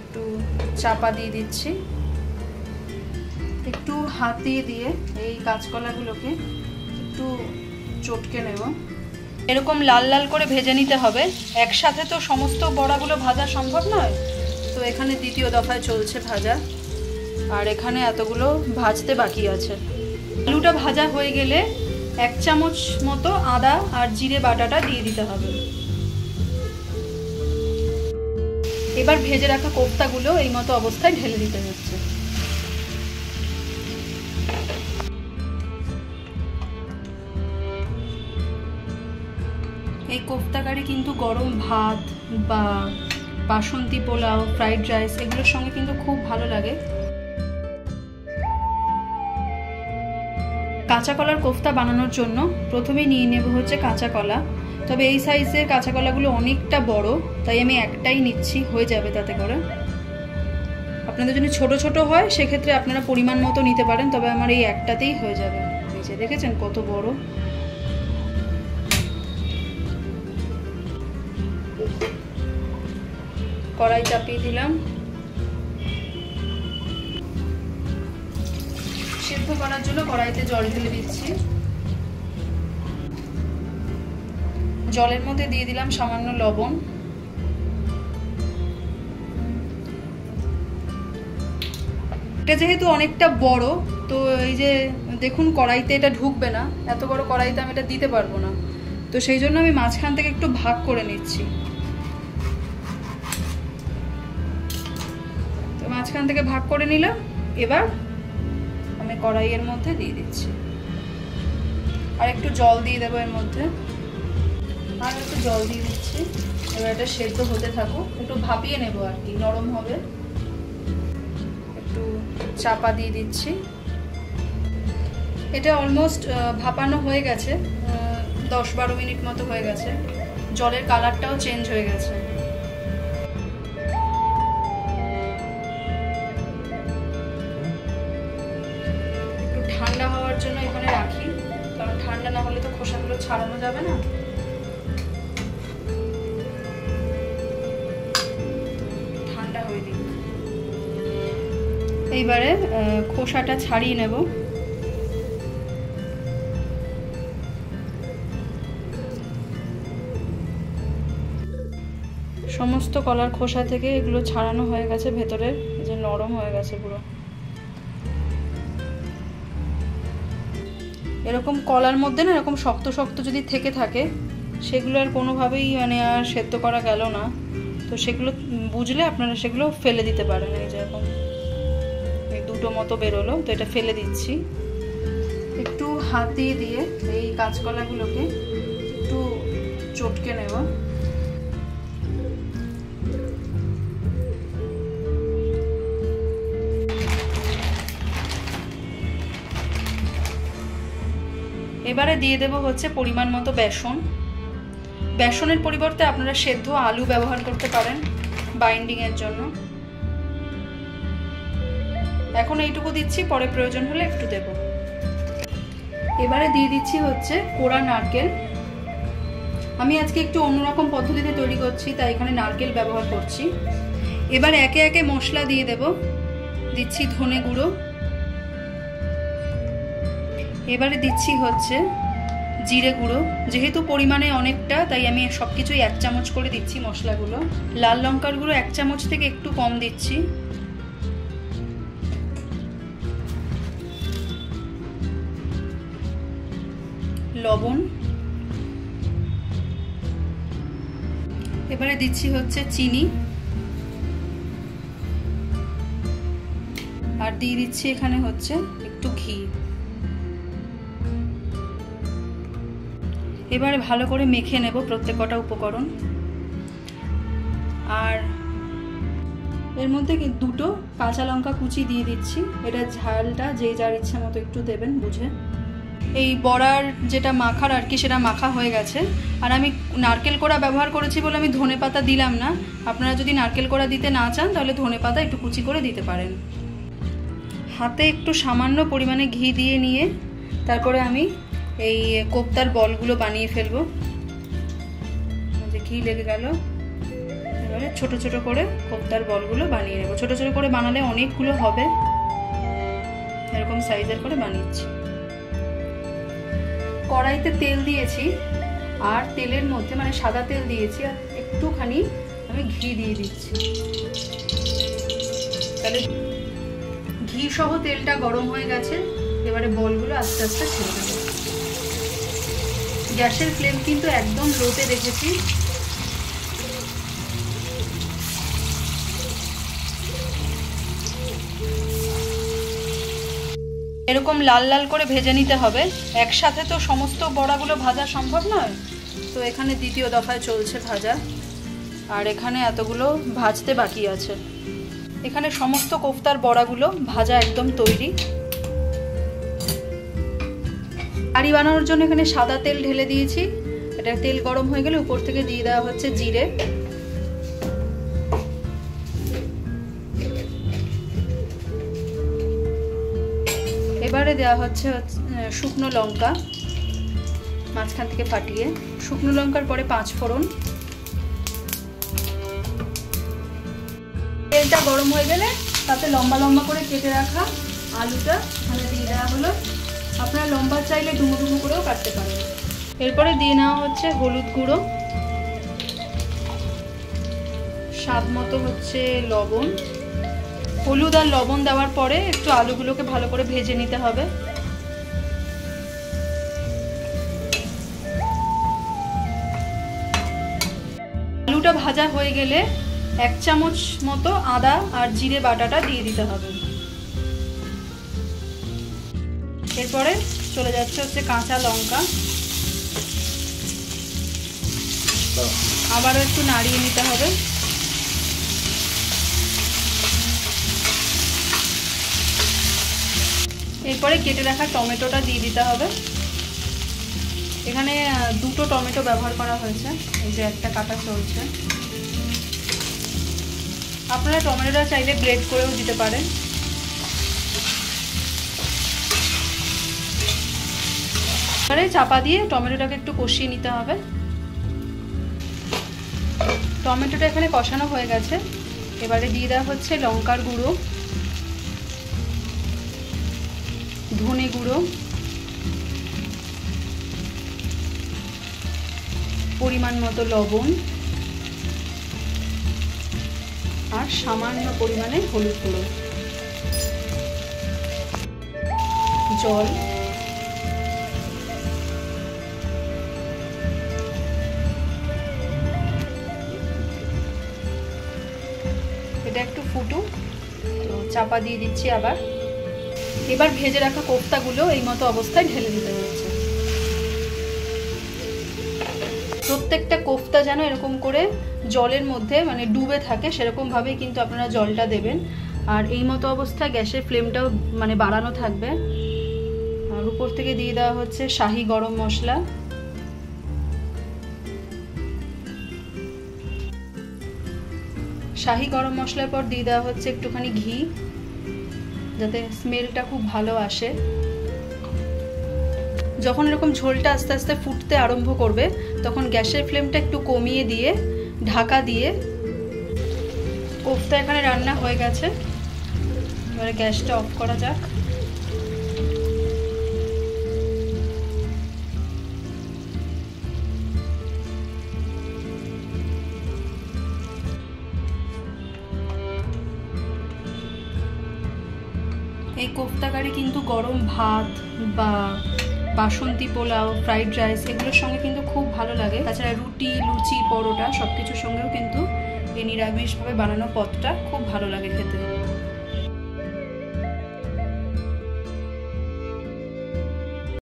একটু চাপা দিয়ে দিচ্ছি। একটু হাত দিয়ে এই কাঁচকলাগুলোকে একটু চটকে নেব। এরকম লাল লাল করে ভেজে নিতে হবে। একসাথে তো সমস্ত বড়াগুলো ভাজা সম্ভব নয়, তো এখানে দ্বিতীয় দফায় চলছে ভাজা, আর এখানে এতগুলো ভাজতে বাকি আছে। আলুটা ভাজা হয়ে গেলে 1 চামচ মতো আদা আর জিরে বাটাটা দিয়ে দিতে হবে। এবার ভেজে রাখা কোফতাগুলো এই মতো অবস্থায় ঢেলে দিতে হচ্ছে। এই কোফতা কারি কিন্তু গরম ভাত বা বাসন্তী পোলাও, ফ্রাইড রাইস এগুলোর সঙ্গে কিন্তু খুব ভালো লাগে। কাঁচা কলার কোফতা বানানোর জন্য প্রথমেই নিয়ে নেব হচ্ছে কাঁচা কলা। তবে এই সাইজের কাঁচা কলাগুলো অনেকটা বড়, তাই আমি একটাই নিচ্ছি, হয়ে যাবে তাতে করে। আপনাদের যদি ছোট ছোট হয় সেক্ষেত্রে আপনারা পরিমাণ মতো নিতে পারেন, তবে আমার এই একটাতেই হয়ে যাবে। এই যে দেখেছেন কত বড়। কড়াই চাপিয়ে দিলাম। সেদ্ধ করার জন্য কড়াইতে জল ঢেলে দিচ্ছি। জলের মধ্যে দিয়ে দিলাম সামান্য লবণ। এটা যেহেতু অনেকটা বড়, তো এই যে দেখুন কড়াইতে এটা ঢুকবে না, এত বড় কড়াইতে আমি এটা দিতে পারবো না, তো সেই জন্য আমি মাঝখান থেকে একটু ভাগ করে নিচ্ছি। তো মাঝখান থেকে ভাগ করে নিলাম। এবার আমি কড়াইয়ের মধ্যে দিয়ে দিচ্ছি, আর একটু জল দিয়ে দেবো এর মধ্যে, আর একটু জল দিয়ে দিচ্ছি। এবার এটা সেদ্ধ হতে থাকুক, একটু ভাপিয়ে নেব আর কি, নরম হবে। একটু চাপা দিয়ে দিচ্ছি। এটা অলমোস্ট ভাপানো হয়ে গেছে, 10-12 মিনিট মতো হয়ে গেছে। জলের কালারটাও চেঞ্জ হয়ে গেছে। একটু ঠান্ডা হওয়ার জন্য এখানে রাখি, কারণ ঠান্ডা না হলে তো খোসাগুলো ছাড়ানো যাবে না। ঠান্ডা হয়ে দিই। এইবারে খোসাটা ছাড়িয়ে নেব। সমস্ত কলার খোসা থেকে এগুলো ছাড়ানো হয়ে গেছে, ভেতরের যে নরম হয়ে গেছে পুরো। এরকম কলার মধ্যে না এরকম শক্ত শক্ত যদি থেকে থাকে, সেগুলো আর কোনোভাবেই মানে আর সেদ্ধ করা গেল না, তো সেগুলো বুঝলে আপনারা সেগুলো ফেলে দিতে পারেন। এই যেরকম এই দুটো মতো বেরোলো, তো এটা ফেলে দিচ্ছি। একটু হাত দিয়ে এই কাঁচকলাগুলোকে একটু চটকে নেব। এবারে দিয়ে দেব হচ্ছে পরিমাণ মতো বেসন। বেসনের পরিবর্তে আপনারা সেদ্ধ আলু ব্যবহার করতে পারেন বাইন্ডিং এর জন্য। এখন এইটুকু দিচ্ছি, পরে প্রয়োজন হলে একটু দেব। এবারে দিয়ে দিচ্ছি হচ্ছে কোড়া নারকেল। আমি আজকে একটু অন্যরকম পদ্ধতিতে তৈরি করছি, তাই এখানে নারকেল ব্যবহার করছি। এবার একে একে মশলা দিয়ে দেব। দিচ্ছি ধনে গুঁড়ো, এবারে দিচ্ছি হচ্ছে জিরে গুঁড়ো। যেহেতু পরিমাণে অনেকটা, তাই আমি সবকিছুই 1 চামচ করে দিচ্ছি মশলাগুলো। লাল লঙ্কার গুঁড়ো 1 চামচ থেকে একটু কম দিচ্ছি। লবণ। এবারে দিচ্ছি হচ্ছে চিনি, আর দিয়ে দিচ্ছি এখানে হচ্ছে একটু ঘি। এবারে ভালো করে মেখে নেব প্রত্যেকটা উপকরণ। আর এর মধ্যে দুটো কাঁচা লঙ্কা কুচি দিয়ে দিচ্ছি। এটা ঝালটা যে যার ইচ্ছা মতো একটু দেবেন বুঝে। এই বড়ার যেটা মাখার আর কি, সেটা মাখা হয়ে গেছে। আর আমি নারকেল কোড়া ব্যবহার করেছি বলে আমি ধনেপাতা দিলাম না। আপনারা যদি নারকেল কোড়া দিতে না চান তাহলে ধনেপাতা একটু কুচি করে দিতে পারেন। হাতে একটু সামান্য পরিমাণে ঘি দিয়ে নিয়ে তারপরে আমি এই কোপ্তার বলগুলো বানিয়ে ফেলবো। যে ঘি লেগে গেল, এবারে ছোট ছোট করে কোফতার বলগুলো বানিয়ে নেব। ছোট ছোট করে বানালে অনেকগুলো হবে, এরকম সাইজের করে বানিয়েছি। কড়াইতে তেল দিয়েছি, আর তেলের মধ্যে মানে সাদা তেল দিয়েছি, আর একটুখানি আমি ঘি দিয়ে দিচ্ছি। তাহলে ঘি সহ তেলটা গরম হয়ে গেছে, এবারে বলগুলো আস্তে আস্তে ছেড়ে দেবো। গ্যাসের ফ্লেম কিন্তু একদম লোতে রেখেছি। এরকম লাল লাল করে ভেজে নিতে হবে। একসাথে তো সমস্ত বড়াগুলো ভাজা সম্ভব নয়, তো এখানে দ্বিতীয় দফায় চলছে ভাজা, আর এখানে এতগুলো ভাজতে বাকি আছে। এখানে সমস্ত কোফতার বড়াগুলো ভাজা একদম তৈরি। কারি বানানোর জন্য এখানে সাদা তেল ঢেলে দিয়েছি। এটা তেল গরম হয়ে গেলে উপর থেকে দিয়ে দেওয়া হচ্ছে জিরে, এবারে দেওয়া হচ্ছে শুকনো লঙ্কা মাঝখান থেকে ফাটিয়ে, শুকনো লঙ্কার পরে 5 ফোড়ন। তেলটা গরম হয়ে গেলে তাতে লম্বা লম্বা করে কেটে রাখা আলুটা এখানে দিয়ে দেওয়া হলো। আপনারা লম্বা চাইলে ডুমো ডুমো করেও কাটতে পারেন। এরপরে দিয়ে নেওয়া হচ্ছে হলুদ গুঁড়ো, স্বাদ মতো হচ্ছে লবণ। হলুদ আর লবণ দেওয়ার পরে একটু আলুগুলোকে ভালো করে ভেজে নিতে হবে। আলুটা ভাজা হয়ে গেলে 1 চামচ মতো আদা আর জিরে বাটাটা দিয়ে দিতে হবে। এরপরে চলে যাচ্ছে হচ্ছে কাঁচা লঙ্কা, আবারও একটু নাড়িয়ে নিতে হবে। এরপরে কেটে রাখা টমেটোটা দিয়ে দিতে হবে। এখানে 2টো টমেটো ব্যবহার করা হয়েছে, এই যে একটা কাটা চলছে। আপনারা টমেটোটা চাইলে গ্রেট করেও দিতে পারেন। এবারে চাপা দিয়ে টমেটোটাকে একটু কষিয়ে নিতে হবে। টমেটোটা এখানে কষানো হয়ে গেছে, এবারে দিয়ে দেওয়া হচ্ছে লঙ্কার গুঁড়ো, ধনে গুঁড়ো, পরিমাণ মতো লবণ, আর সামান্য পরিমাণে হলুদ গুঁড়ো, জল, এটা একটু ফুটুক, তো চাপা দিয়ে দিচ্ছি আবার। এবার ভেজে রাখা কোফতাগুলো এই মতো অবস্থায় ঢেলে দিতে হচ্ছে। প্রত্যেকটা কোফতা যেন এরকম করে জলের মধ্যে মানে ডুবে থাকে, সেরকম ভাবেই কিন্তু আপনারা জলটা দেবেন। আর এই মতো অবস্থায় গ্যাসের ফ্লেমটাও মানে বাড়ানো থাকবে। আর উপর থেকে দিয়ে দেওয়া হচ্ছে শাহি গরম মশলা, শাহি গরম মশলার পর দিয়ে দেওয়া হচ্ছে একটুখানি ঘি, যাতে স্মেলটা খুব ভালো আসে। যখন এরকম ঝোলটা আস্তে আস্তে ফুটতে আরম্ভ করবে, তখন গ্যাসের ফ্লেমটা একটু কমিয়ে দিয়ে ঢাকা দিয়ে, কোফতা এখানে রান্না হয়ে গেছে, এবারে গ্যাসটা অফ করা যাক। এই কোফতা কারি কিন্তু গরম ভাত বা বাসন্তী পোলাও, ফ্রাইড রাইস এগুলোর সঙ্গে কিন্তু খুব ভালো লাগে। তাছাড়া রুটি, লুচি, পরোটা সব কিছুর সঙ্গেও কিন্তু এই নিরামিষভাবে বানানো পদটা খুব ভালো লাগে খেতে।